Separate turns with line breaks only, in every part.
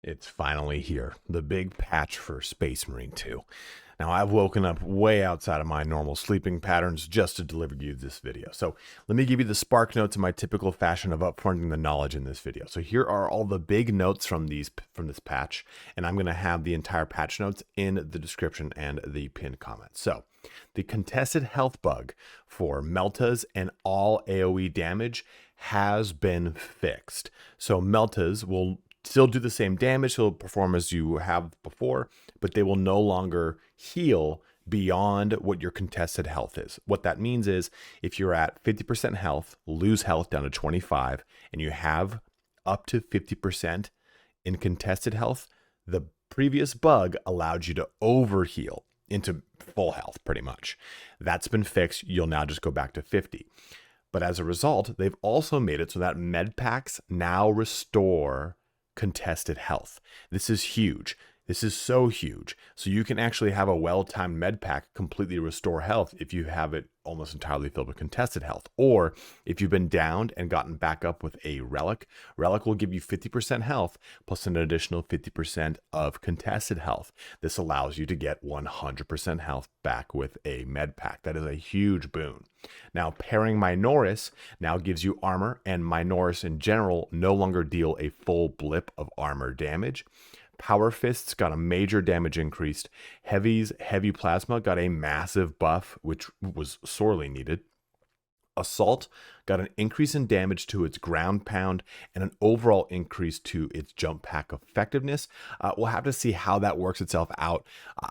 It's finally here, the big patch for Space Marine 2. Now, I've woken up way outside of my normal sleeping patterns just to deliver you this video. So let me give you the spark notes in my typical fashion of upfronting the knowledge in this video. So here are all the big notes from this patch, and I'm going to have the entire patch notes in the description and the pinned comment. So the contested health bug for Meltas and all AoE damage has been fixed. So Meltas will still do the same damage, they'll perform as you have before, but they will no longer heal beyond what your contested health is. What that means is if you're at 50% health, lose health down to 25, and you have up to 50% in contested health, the previous bug allowed you to overheal into full health pretty much. That's been fixed. You'll now just go back to 50. But as a result, they've also made it so that med packs now restore contested health. This is huge. This is so huge. So you can actually have a well-timed med pack completely restore health if you have it almost entirely filled with contested health. Or if you've been downed and gotten back up with a relic, relic will give you 50% health plus an additional 50% of contested health. This allows you to get 100% health back with a med pack. That is a huge boon. Now, pairing Minoris now gives you armor, and Minoris in general no longer deal a full blip of armor damage. Power Fists got a major damage increase. Heavy's Heavy Plasma got a massive buff, which was sorely needed. Assault got an increase in damage to its ground pound and an overall increase to its jump pack effectiveness. We'll have to see how that works itself out.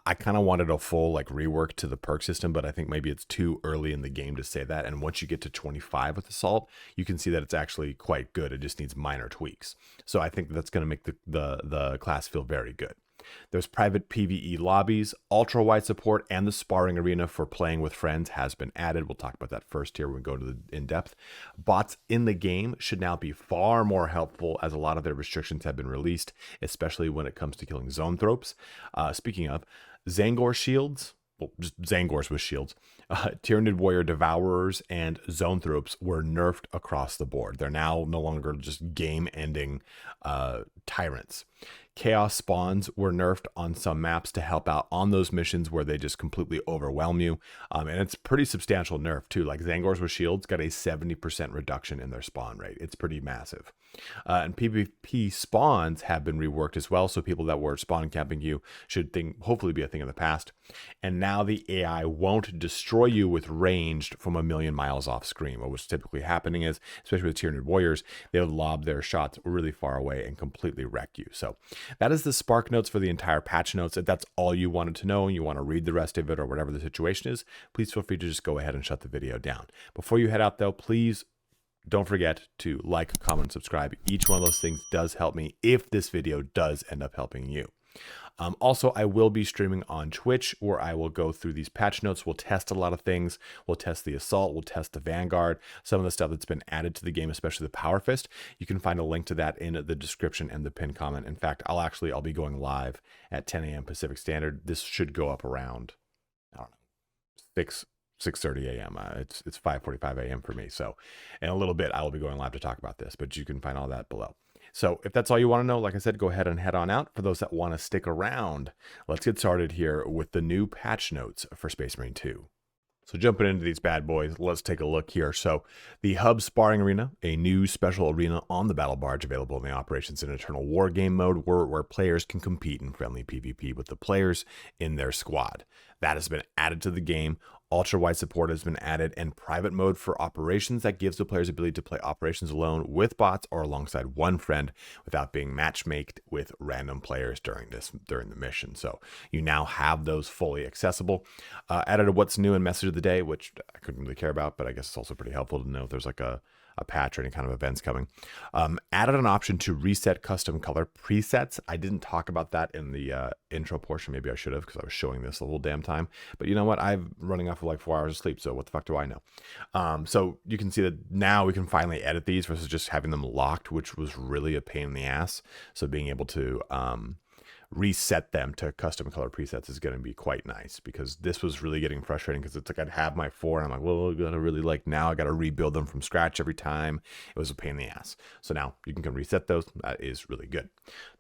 I kind of wanted a full rework to the perk system, but I think maybe it's too early in the game to say that. And once you get to 25 with Assault, you can see that it's actually quite good. It just needs minor tweaks. So I think that's going to make the class feel very good. There's private PvE lobbies, ultra-wide support, and the sparring arena for playing with friends has been added. We'll talk about that first here when we go to the in-depth. Bots in the game should now be far more helpful as a lot of their restrictions have been released, especially when it comes to killing Zoanthropes. Speaking of, Zangor shields, well, just Zangors with shields, Tyranid Warrior Devourers, and Zoanthropes were nerfed across the board. They're now no longer just game-ending tyrants. Chaos spawns were nerfed on some maps to help out on those missions where they just completely overwhelm you. And it's pretty substantial nerf too. Like Zangors with shields got a 70% reduction in their spawn rate. It's pretty massive. And PvP spawns have been reworked as well. So people that were spawn camping you should hopefully be a thing of the past. And now the AI won't destroy you with ranged from a million miles off screen. What's typically happening is, especially with Tyranid Warriors, they'll lob their shots really far away and completely wreck you. So that is the spark notes for the entire patch notes. If that's all you wanted to know and you want to read the rest of it or whatever the situation is, please feel free to just go ahead and shut the video down. Before you head out though, please don't forget to like, comment, and subscribe. Each one of those things does help me if this video does end up helping you. Also, I will be streaming on Twitch where I will go through these patch notes. We'll test a lot of things. We'll test the Assault. We'll test the Vanguard. Some of the stuff that's been added to the game, especially the Power Fist. You can find a link to that in the description and the pinned comment. In fact, I'll be going live at 10 a.m. Pacific Standard. This should go up around, I don't know, 6:30 a.m. It's 5:45 a.m. for me. So in a little bit, I will be going live to talk about this, but you can find all that below. So if that's all you want to know, like I said, go ahead and head on out. For those that want to stick around, let's get started here with the new patch notes for Space Marine 2. So jumping into these bad boys, let's take a look here. So the Hub Sparring Arena, a new special arena on the Battle Barge available in the Operations in Eternal War game mode where players can compete in friendly PvP with the players in their squad. That has been added to the game. Ultra-wide support has been added, and private mode for operations that gives the players the ability to play operations alone with bots or alongside one friend without being matchmaked with random players during the mission. So you now have those fully accessible. Added a what's new and message of the day, which I couldn't really care about, but I guess it's also pretty helpful to know if there's like a patch or any kind of events coming. Added an option to reset custom color presets. I didn't talk about that in the intro portion. Maybe I should have, because I was showing this the whole damn time. But you know what? I'm running off of like 4 hours of sleep, so what the fuck do I know? So you can see that now we can finally edit these versus just having them locked, which was really a pain in the ass. So being able to reset them to custom color presets is going to be quite nice, because this was really getting frustrating, because it's like I'd have my 4 and I'm like, well, I gotta really now I gotta rebuild them from scratch every time. It was a pain in the ass. So now you can reset those. That is really good.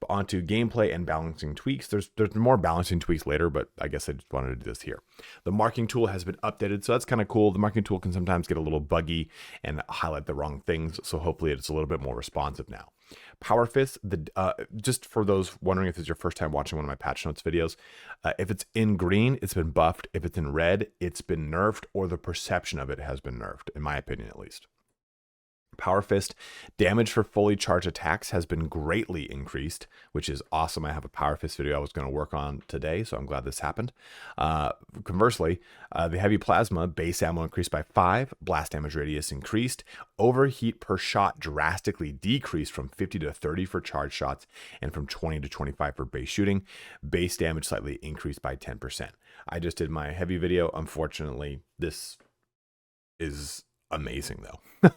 But onto gameplay and balancing tweaks. There's more balancing tweaks later, but I guess I just wanted to do this here. The marking tool has been updated, so that's kind of cool. The marking tool can sometimes get a little buggy and highlight the wrong things, so hopefully it's a little bit more responsive now. Power Fist, just for those wondering if it's your first time watching one of my patch notes videos, if it's in green, it's been buffed. If it's in red, it's been nerfed, or the perception of it has been nerfed, in my opinion at least. Power Fist damage for fully charged attacks has been greatly increased, which is awesome. I have a Power Fist video I was going to work on today, so I'm glad this happened. Conversely, the heavy plasma base ammo increased by 5, blast damage radius increased, overheat per shot drastically decreased from 50 to 30 for charged shots, and from 20 to 25 for base shooting. Base damage slightly increased by 10%. I just did my heavy video. Unfortunately, this is amazing though.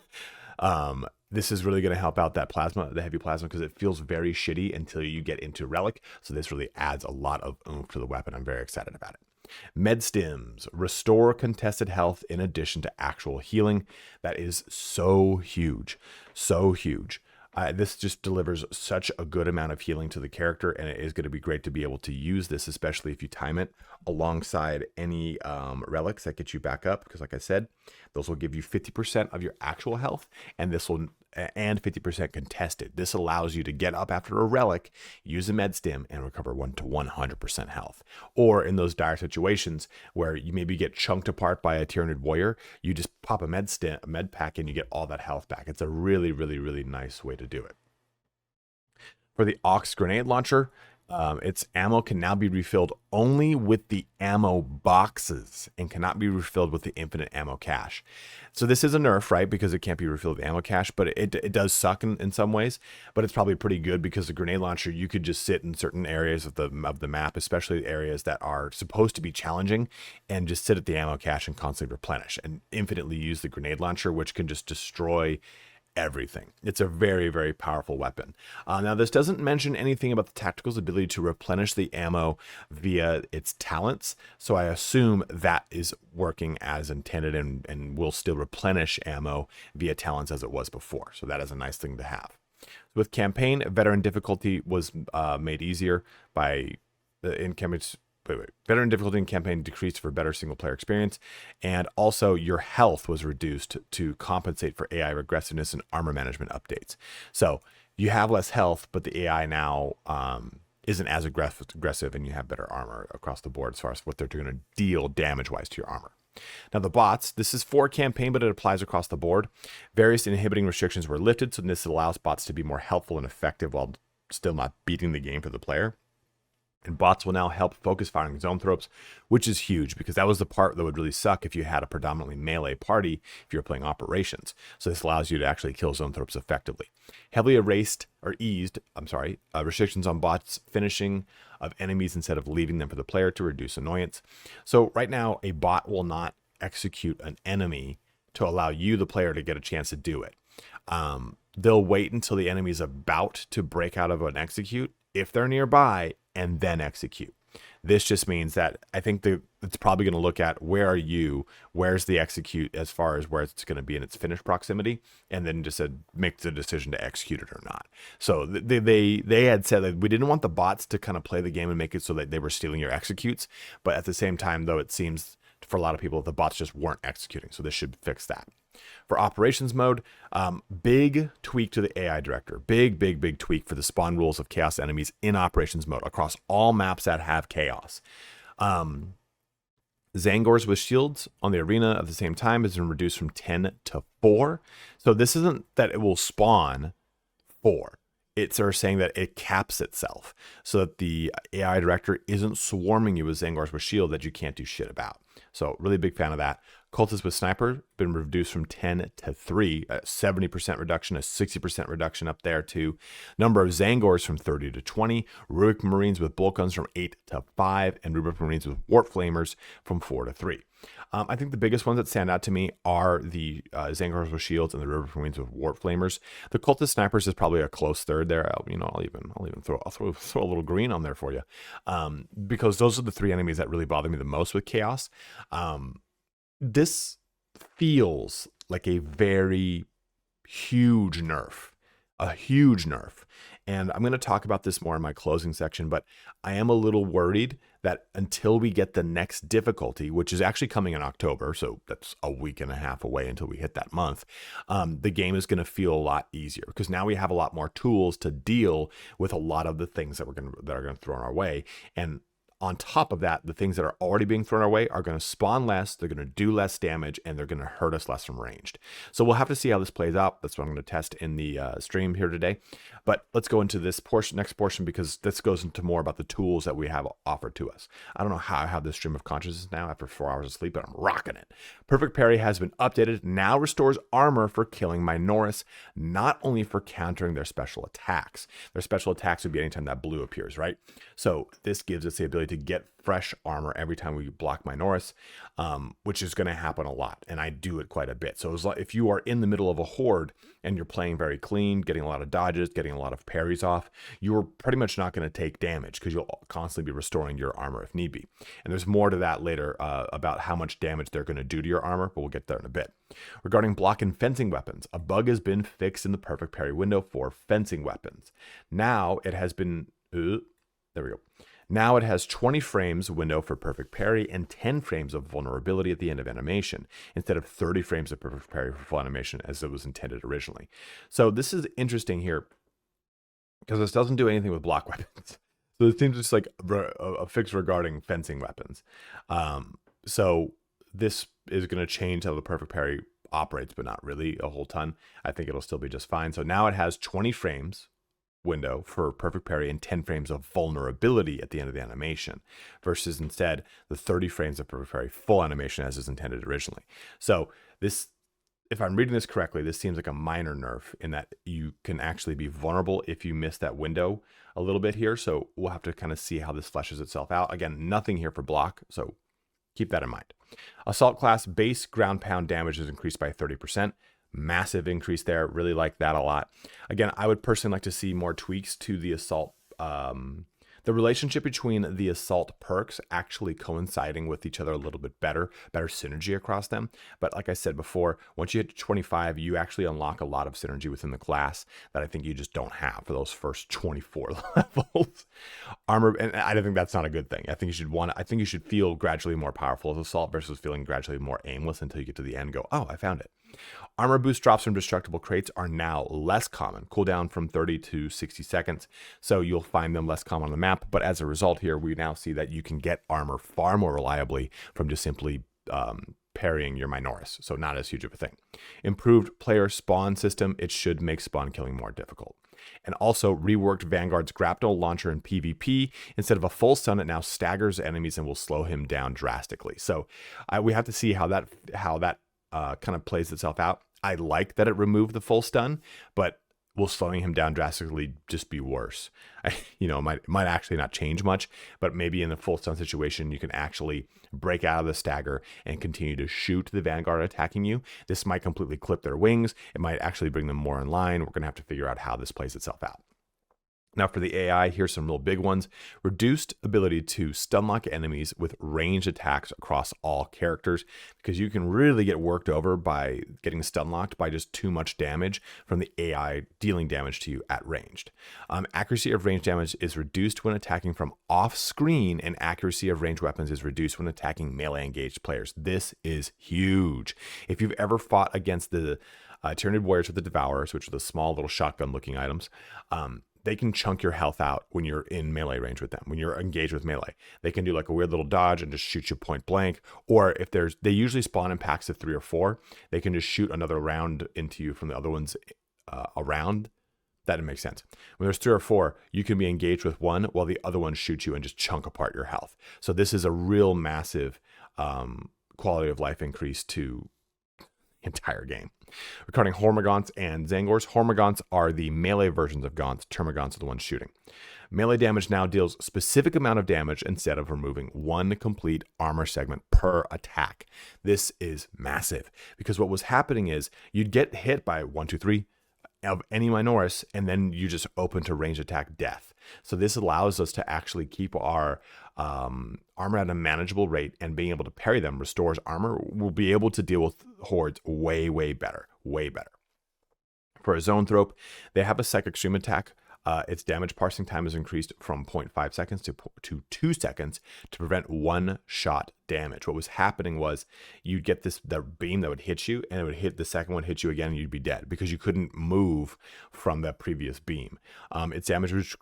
This is really going to help out that plasma, the heavy plasma, because it feels very shitty until you get into relic. So this really adds a lot of oomph to the weapon. I'm very excited about it. Med stims restore contested health in addition to actual healing. That is so huge, so huge. This just delivers such a good amount of healing to the character, and it is going to be great to be able to use this, especially if you time it alongside any relics that get you back up, because like I said, those will give you 50% of your actual health, and 50% contested. This allows you to get up after a relic, use a med stim, and recover 1 to 100% health. Or in those dire situations where you maybe get chunked apart by a Tyranid warrior, you just pop a med pack and you get all that health back. It's a really, really, really nice way to do it. For the Aux grenade launcher, its ammo can now be refilled only with the ammo boxes and cannot be refilled with the infinite ammo cache. So this is a nerf, right? Because it can't be refilled with ammo cache, but it does suck in some ways, but it's probably pretty good, because the grenade launcher, you could just sit in certain areas of the map, especially areas that are supposed to be challenging, and just sit at the ammo cache and constantly replenish and infinitely use the grenade launcher, which can just destroy everything. It's a very, very powerful weapon. Now, this doesn't mention anything about the tactical's ability to replenish the ammo via its talents, so I assume that is working as intended and will still replenish ammo via talents as it was before. So that is a nice thing to have. With campaign, veteran difficulty was made easier by veteran difficulty in campaign decreased for better single player experience, and also your health was reduced to compensate for AI regressiveness and armor management updates. So you have less health, but the AI now isn't as aggressive, and you have better armor across the board as far as what they're going to deal damage wise to your armor. Now the bots, this is for campaign, but it applies across the board. Various inhibiting restrictions were lifted, so this allows bots to be more helpful and effective while still not beating the game for the player. And bots will now help focus firing zone thropes, which is huge, because that was the part that would really suck if you had a predominantly melee party if you're playing operations. So this allows you to actually kill zone thropes effectively. Heavily eased restrictions on bots finishing of enemies instead of leaving them for the player to reduce annoyance. So right now, a bot will not execute an enemy to allow you, the player, to get a chance to do it. They'll wait until the enemy is about to break out of an execute, if they're nearby, and then execute. This just means that I think it's probably going to look at where's the execute as far as where it's going to be in its finish proximity, and then just make the decision to execute it or not. So they had said that we didn't want the bots to kind of play the game and make it so that they were stealing your executes, but at the same time, though, it seems for a lot of people the bots just weren't executing, so this should fix that. For operations mode, big tweak to the AI director. Big tweak for the spawn rules of chaos enemies in operations mode across all maps that have chaos. Zangors with shields on the arena at the same time has been reduced from 10 to 4. So this isn't that it will spawn 4. It's saying that it caps itself so that the AI director isn't swarming you with Zangors with shield that you can't do shit about. So really big fan of that. Cultists with Sniper been reduced from 10 to 3, a 70% reduction, a 60% reduction up there too. Number of Zangors from 30 to 20, Rubric Marines with bolt guns from 8 to 5, and Rubric Marines with Warp Flamers from 4 to 3. I think the biggest ones that stand out to me are the Zangors with shields and the Rubric Marines with Warp Flamers. The Cultist Snipers is probably a close third there. I'll even throw a little green on there for you, because those are the 3 enemies that really bother me the most with Chaos. This feels like a very huge nerf, a huge nerf. And I'm going to talk about this more in my closing section, but I am a little worried that until we get the next difficulty, which is actually coming in October, so that's a week and a half away until we hit that month, the game is going to feel a lot easier because now we have a lot more tools to deal with a lot of the things that are going to throw in our way. And on top of that, the things that are already being thrown our way are going to spawn less, they're going to do less damage, and they're going to hurt us less from ranged. So we'll have to see how this plays out. That's what I'm going to test in the stream here today. But let's go into this next portion, because this goes into more about the tools that we have offered to us. I don't know how I have this stream of consciousness now after 4 hours of sleep, but I'm rocking it. Perfect Parry has been updated, now restores armor for killing Minoris, not only for countering their special attacks. Their special attacks would be anytime that blue appears, right? So this gives us the ability to get fresh armor every time we block Minoris, which is going to happen a lot, and I do it quite a bit. So it's like if you are in the middle of a horde and you're playing very clean, getting a lot of dodges, getting a lot of parries off, you're pretty much not going to take damage because you'll constantly be restoring your armor if need be. And there's more to that later about how much damage they're going to do to your armor, but we'll get there in a bit. Regarding block and fencing weapons, a bug has been fixed in the Perfect Parry window for fencing weapons. Now it has been... there we go. Now it has 20 frames window for Perfect Parry and 10 frames of vulnerability at the end of animation, instead of 30 frames of Perfect Parry for full animation as it was intended originally. So this is interesting here, because this doesn't do anything with block weapons. So it seems just like a fix regarding fencing weapons. So this is going to change how the Perfect Parry operates, but not really a whole ton. I think it'll still be just fine. So now it has 20 frames window for Perfect Parry and 10 frames of vulnerability at the end of the animation, versus instead the 30 frames of Perfect Parry full animation as is intended originally. So this, if I'm reading this correctly, this seems like a minor nerf in that you can actually be vulnerable if you miss that window a little bit here. So we'll have to kind of see how this fleshes itself out. Again, nothing here for block, so keep that in mind. Assault class base ground pound damage is increased by 30%. Massive increase there. Really like that a lot. Again, I would personally like to see more tweaks to the assault, the relationship between the assault perks actually coinciding with each other a little bit better synergy across them. But like I said before, once you hit 25, you actually unlock a lot of synergy within the class that I think you just don't have for those first 24 levels. Armor, and I think that's not a good thing. I think you should feel gradually more powerful as assault versus feeling gradually more aimless until you get to the end and go, oh, I found it. Armor boost drops from destructible crates are now less common, cooldown from 30 to 60 seconds, so you'll find them less common on the map, but as a result here, we now see that you can get armor far more reliably from just simply parrying your Minoris, so not as huge of a thing. Improved player spawn system, it should make spawn killing more difficult. And also reworked Vanguard's grapnel launcher in PvP. Instead of a full stun, it now staggers enemies and will slow him down drastically. So we have to see how that kind of plays itself out. I like that it removed the full stun, but will slowing him down drastically just be worse? It might actually not change much, but maybe in the full stun situation, you can actually break out of the stagger and continue to shoot the Vanguard attacking you. This might completely clip their wings. It might actually bring them more in line. We're going to have to figure out how this plays itself out. Now for the AI, here's some real big ones. Reduced ability to stun lock enemies with ranged attacks across all characters, because you can really get worked over by getting stun locked by just too much damage from the AI dealing damage to you at ranged. Accuracy of ranged damage is reduced when attacking from off screen, and accuracy of ranged weapons is reduced when attacking melee engaged players. This is huge. If you've ever fought against the Tyranid Warriors with the Devourers, which are the small little shotgun looking items, they can chunk your health out when you're in melee range with them, when you're engaged with melee. They can do like a weird little dodge and just shoot you point blank. Or if they usually spawn in packs of 3 or 4, they can just shoot another round into you from the other ones around. That didn't make sense. When there's 3 or 4, you can be engaged with one while the other one shoots you and just chunk apart your health. So this is a real massive quality of life increase to the entire game. Regarding Hormagaunts and Zangors, Hormagaunts are the melee versions of Gaunts. Termagaunts are the ones shooting. Melee damage now deals specific amount of damage instead of removing one complete armor segment per attack. This is massive because what was happening is you'd get hit by 1, 2, 3 of any Minoris, and then you just open to range attack death. So this allows us to actually keep our armor at a manageable rate, and being able to parry them restores armor. We'll be able to deal with hordes way, way better. Way better. For a Zoanthrope, they have a Psychic Stream attack. Its damage parsing time is increased from 0.5 seconds to 2 seconds to prevent one-shot damage. What was happening was you'd get the beam that would hit you, and it would hit the second one, hit you again, and you'd be dead because you couldn't move from that previous beam. Its damage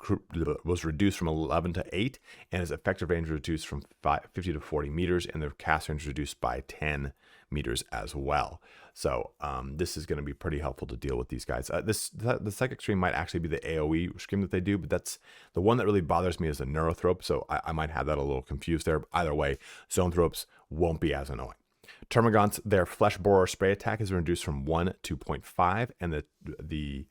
was reduced from 11 to 8, and its effective range reduced from 50 to 40 meters, and the cast range reduced by 10 meters as well. So this is going to be pretty helpful to deal with these guys. The Psychic Stream might actually be the AoE stream that they do, but that's the one that really bothers me is the Neurothrope, so I might have that a little confused there. But either way, Zoanthropes won't be as annoying. Termagants, their Flesh Borer spray attack is reduced from 1 to 0.5, and the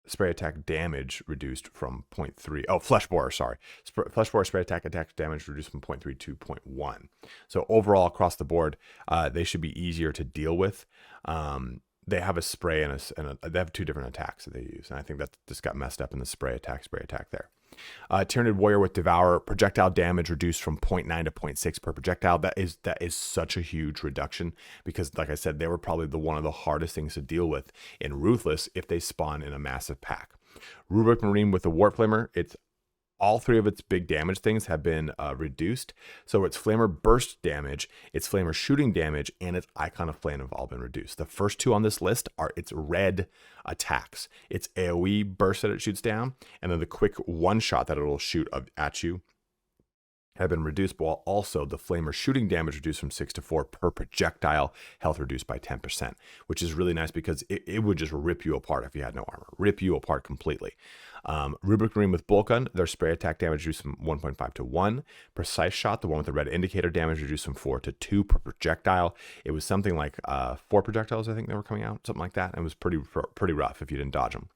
spray attack damage reduced from 0.3. Oh, Flesh Borer, sorry. Flesh Borer spray attack damage reduced from 0.3 to 0.1. So overall, across the board, they should be easier to deal with. They have a spray and they have 2 different attacks that they use, and I think that just got messed up in the spray attack there. Tyranid Warrior with Devour, projectile damage reduced from 0.9 to 0.6 per projectile. That is such a huge reduction because, like I said, they were probably one of the hardest things to deal with in Ruthless if they spawn in a massive pack. Rubric Marine with the Warp Flamer, all 3 of its big damage things have been reduced. So its Flamer burst damage, its Flamer shooting damage, and its Icon of Flame have all been reduced. The first 2 on this list are its red attacks. Its AoE burst that it shoots down, and then the quick one-shot that it'll shoot at you have been reduced, while also the Flamer shooting damage reduced from 6 to 4 per projectile, health reduced by 10%, which is really nice because it would just rip you apart if you had no armor, rip you apart completely. Rubric Marine with Bolt Gun, their spray attack damage reduced from 1.5 to 1. Precise Shot, the one with the red indicator, damage reduced from 4 to 2 per projectile. It was something like 4 projectiles, I think they were coming out, something like that. And it was pretty rough if you didn't dodge them.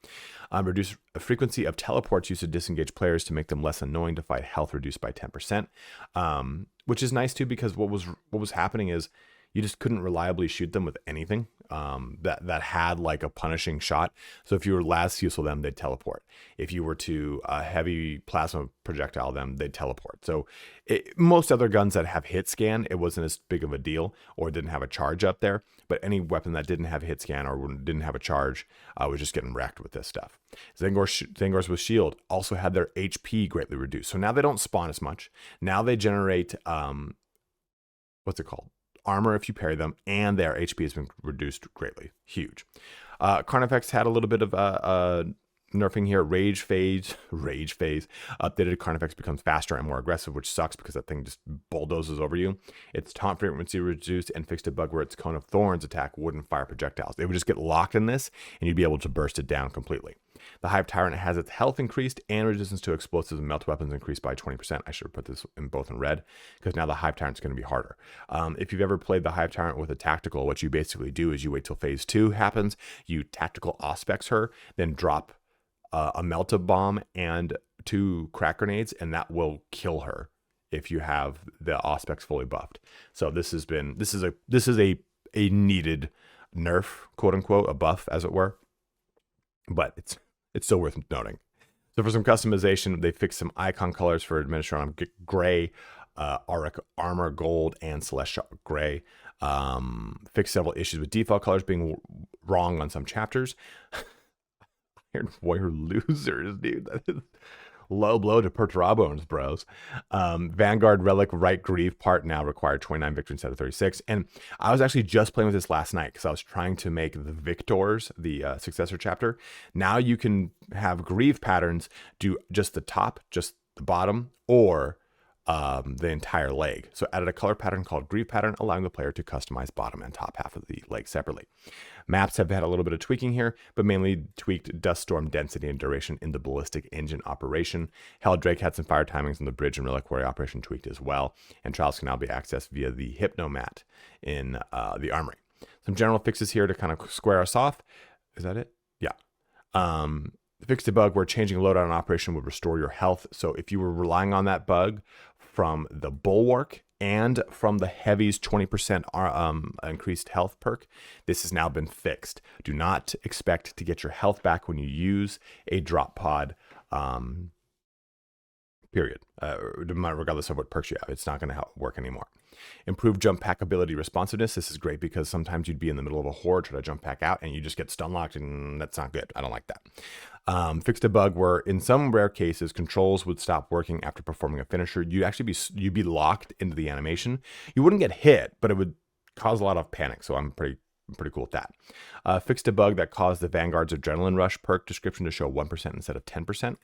Reduced frequency of teleports used to disengage players to make them less annoying to fight, health reduced by 10%, which is nice too because what was happening is you just couldn't reliably shoot them with anything that had like a punishing shot. So if you were last useful them, they'd teleport. If you were to heavy plasma projectile them, they'd teleport. So most other guns that have hit scan, it wasn't as big of a deal or didn't have a charge up there. But any weapon that didn't have hit scan or didn't have a charge was just getting wrecked with this stuff. Zangors with Shield also had their HP greatly reduced. So now they don't spawn as much. Now they generate, what's it called? Armor if you parry them, and their HP has been reduced greatly. Huge. Carnifex had a little bit of nerfing here. Rage phase. Updated Carnifex becomes faster and more aggressive, which sucks because that thing just bulldozes over you. Its taunt frequency reduced and fixed a bug where its Cone of Thorns attack wouldn't fire projectiles. It would just get locked in this, and you'd be able to burst it down completely. The Hive Tyrant has its health increased and resistance to explosives and melt weapons increased by 20%. I should have put this in both in red because now the Hive Tyrant's going to be harder. If you've ever played the Hive Tyrant with a tactical, what you basically do is you wait till phase 2 happens, you tactical auspex her, then drop a melta bomb and 2 crack grenades, and that will kill her if you have the auspex fully buffed. So this is a needed nerf, quote unquote, a buff as it were, but it's still worth noting. So for some customization, they fixed some icon colors for Administration Gray, Auric Armor Gold, and Celestial Gray. Fixed several issues with default colors being wrong on some chapters. Iron Warrior losers, dude. That is low blow to Perturbones, bros. Vanguard Relic Right Grieve part now required 29 victory instead of 36. And I was actually just playing with this last night because I was trying to make the Victors, the successor chapter. Now you can have Grieve patterns do just the top, just the bottom, or the entire leg. So added a color pattern called Grief Pattern, allowing the player to customize bottom and top half of the leg separately. Maps have had a little bit of tweaking here, but mainly tweaked dust storm density and duration in the ballistic engine operation. Hell Drake had some fire timings on the bridge and reliquary operation tweaked as well, and trials can now be accessed via the Hypnomat in the armory. Some general fixes here to kind of square us off. Is that it? Yeah. Fixed a bug where changing loadout and operation would restore your health. So if you were relying on that bug from the Bulwark and from the Heavy's 20% increased health perk, this has now been fixed. Do not expect to get your health back when you use a drop pod, period. Regardless of what perks you have, it's not going to work anymore. Improved jump pack ability responsiveness. This is great because sometimes you'd be in the middle of a horde, try to jump pack out, and you just get stun locked, and that's not good. I don't like that. Fixed a bug where, in some rare cases, controls would stop working after performing a finisher. You'd be locked into the animation. You wouldn't get hit, but it would cause a lot of panic. So I'm pretty cool with that. Fixed a bug that caused the Vanguard's Adrenaline Rush perk description to show 1% instead of 10%.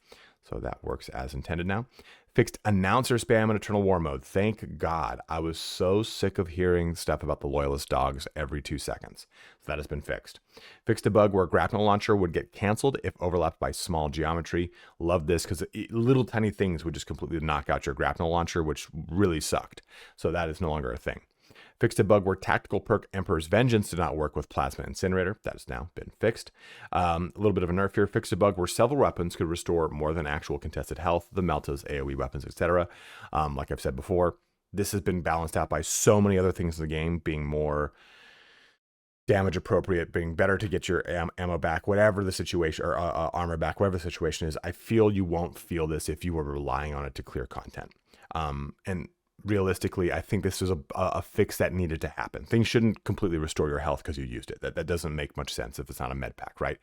So that works as intended now. Fixed announcer spam in Eternal War mode. Thank God. I was so sick of hearing stuff about the Loyalist dogs every 2 seconds. So that has been fixed. Fixed a bug where grapnel launcher would get canceled if overlapped by small geometry. Love this because little tiny things would just completely knock out your grapnel launcher, which really sucked. So that is no longer a thing. Fixed a bug where tactical perk Emperor's Vengeance did not work with Plasma Incinerator. That has now been fixed. A little bit of a nerf here. Fixed a bug where several weapons could restore more than actual contested health, the Meltas, AoE weapons, etc. Like I've said before, this has been balanced out by so many other things in the game, being more damage appropriate, being better to get your ammo back, whatever the situation, or armor back, whatever the situation is. I feel you won't feel this if you were relying on it to clear content. And realistically, I think this is a fix that needed to happen. Things shouldn't completely restore your health because you used it. That doesn't make much sense if it's not a med pack, right?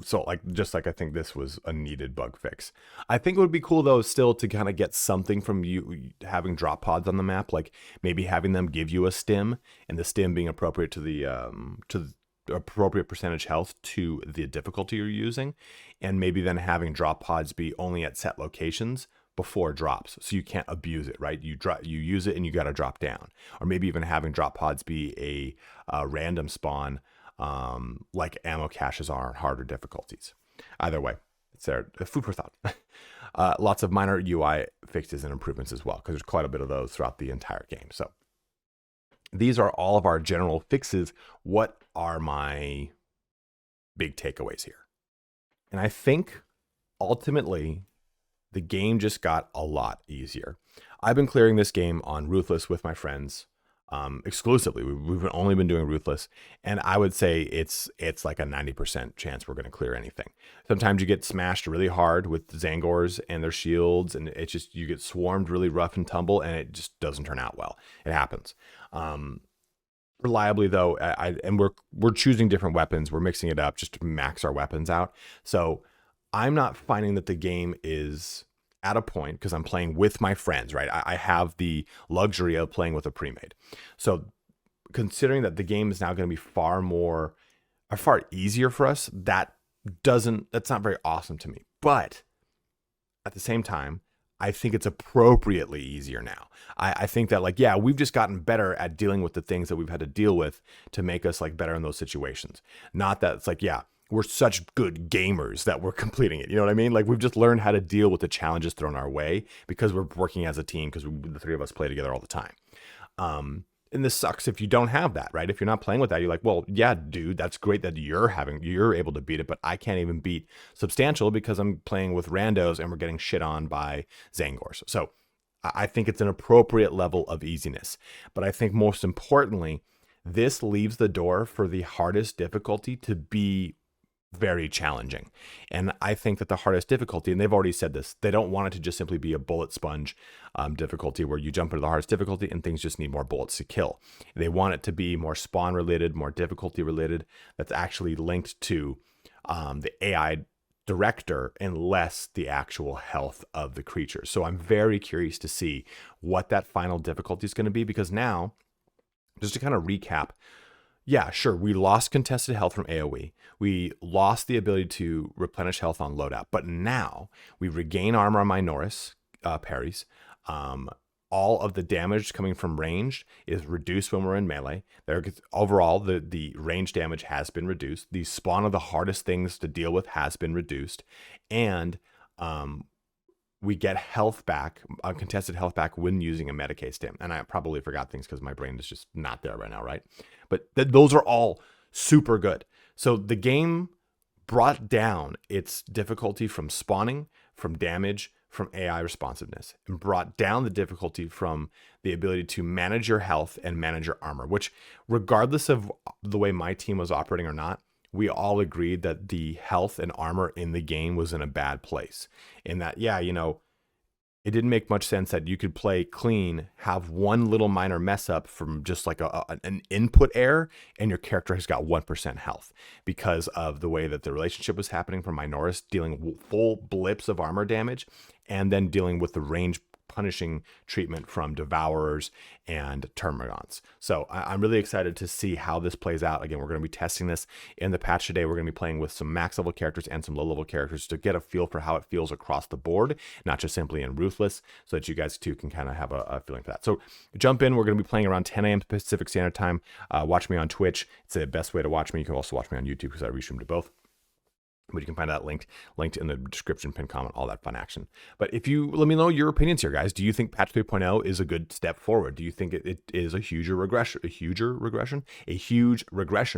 So just like I think this was a needed bug fix. I think it would be cool though still to kind of get something from you having drop pods on the map, like maybe having them give you a stim, and the stim being appropriate to the appropriate percentage health to the difficulty you're using, and maybe then having drop pods be only at set locations before drops, so you can't abuse it, right? You use it and you got to drop down, or maybe even having drop pods be a random spawn, like ammo caches are on harder difficulties. Either way, it's there. Food for thought. Lots of minor UI fixes and improvements as well, because there's quite a bit of those throughout the entire game. So these are all of our general fixes. What are my big takeaways here? And I think ultimately the game just got a lot easier. I've been clearing this game on Ruthless with my friends exclusively. We've only been doing Ruthless, and I would say it's like a 90% chance we're going to clear anything. Sometimes you get smashed really hard with Zangors and their shields, and it's just, you get swarmed really rough and tumble, and it just doesn't turn out well. It happens. Reliably though, and we're choosing different weapons. We're mixing it up just to max our weapons out. So I'm not finding that the game is at a point, because I'm playing with my friends, right? I have the luxury of playing with a pre-made. So considering that the game is now going to be far easier for us, that's not very awesome to me. But at the same time, I think it's appropriately easier now. I think that, like, yeah, we've just gotten better at dealing with the things that we've had to deal with to make us like better in those situations. Not that it's like, yeah, we're such good gamers that we're completing it. You know what I mean? Like, we've just learned how to deal with the challenges thrown our way because we're working as a team, because the three of us play together all the time. And this sucks if you don't have that, right? If you're not playing with that, you're like, well, yeah, dude, that's great that you're able to beat it, but I can't even beat Substantial because I'm playing with randos and we're getting shit on by Zangors. So I think it's an appropriate level of easiness. But I think most importantly, this leaves the door for the hardest difficulty to be very challenging. And I think that the hardest difficulty, and they've already said this, they don't want it to just simply be a bullet sponge difficulty where you jump into the hardest difficulty and things just need more bullets to kill. They want it to be more spawn related, more difficulty related, that's actually linked to the AI director and less the actual health of the creature. So I'm very curious to see what that final difficulty is going to be, because now, just to kind of recap, yeah, sure, we lost contested health from AoE. We lost the ability to replenish health on loadout. But now we regain armor on Minoris, parries. All of the damage coming from ranged is reduced when we're in melee. Overall, the range damage has been reduced. The spawn of the hardest things to deal with has been reduced. And we get health back, contested health back when using a Medicae stim. And I probably forgot things because my brain is just not there right now, right? But those are all super good. So the game brought down its difficulty from spawning, from damage, from AI responsiveness, and brought down the difficulty from the ability to manage your health and manage your armor, which regardless of the way my team was operating or not, we all agreed that the health and armor in the game was in a bad place. In that, yeah, it didn't make much sense that you could play clean, have one little minor mess up from just like an input error, and your character has got 1% health because of the way that the relationship was happening from Minoris, dealing full blips of armor damage, and then dealing with the range punishing treatment from Devourers and Termagants. So I'm really excited to see how this plays out. Again, we're going to be testing this in the patch today. We're going to be playing with some max level characters and some low level characters to get a feel for how it feels across the board, not just simply in Ruthless, so that you guys too can kind of have a feeling for that. So jump in. We're going to be playing around 10 a.m. Pacific Standard Time. Watch me on Twitch. It's the best way to watch me. You can also watch me on YouTube because I restream to both. But you can find that linked in the description, pinned comment, all that fun action. But if you let me know your opinions here, guys. Do you think patch 3.0 is a good step forward? Do you think it is a huge regression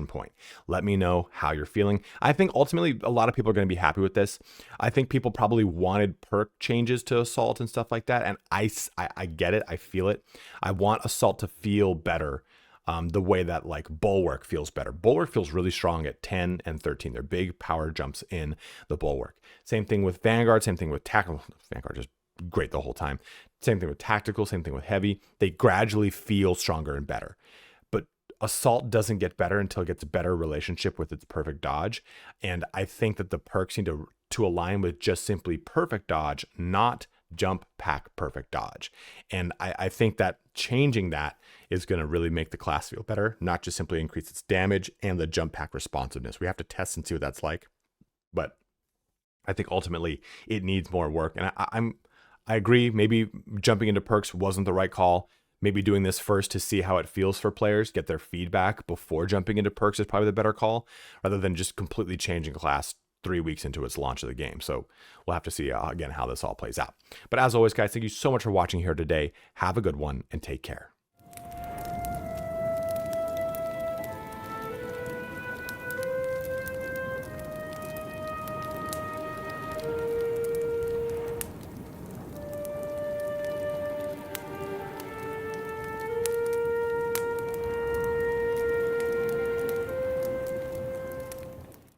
point? Let me know how you're feeling. I think ultimately a lot of people are going to be happy with this. I think people probably wanted perk changes to Assault and stuff like that, and I get it. I feel it. I want Assault to feel better. The way that like Bulwark feels better. Bulwark feels really strong at 10 and 13. They're big power jumps in the Bulwark. Same thing with Vanguard, same thing with Tactical. Vanguard is great the whole time. Same thing with Tactical, same thing with Heavy. They gradually feel stronger and better. But Assault doesn't get better until it gets a better relationship with its perfect dodge. And I think that the perks need to align with just simply perfect dodge, not jump pack perfect dodge. And I think that changing that is going to really make the class feel better, not just simply increase its damage and the jump pack responsiveness. We have to test and see what that's like, but I think ultimately it needs more work. And I agree, maybe jumping into perks wasn't the right call. Maybe doing this first to see how it feels for players, get their feedback before jumping into perks is probably the better call, rather than just completely changing class 3 weeks into its launch of the game. So we'll have to see again how this all plays out. But as always, guys, thank you so much for watching here today. Have a good one and take care.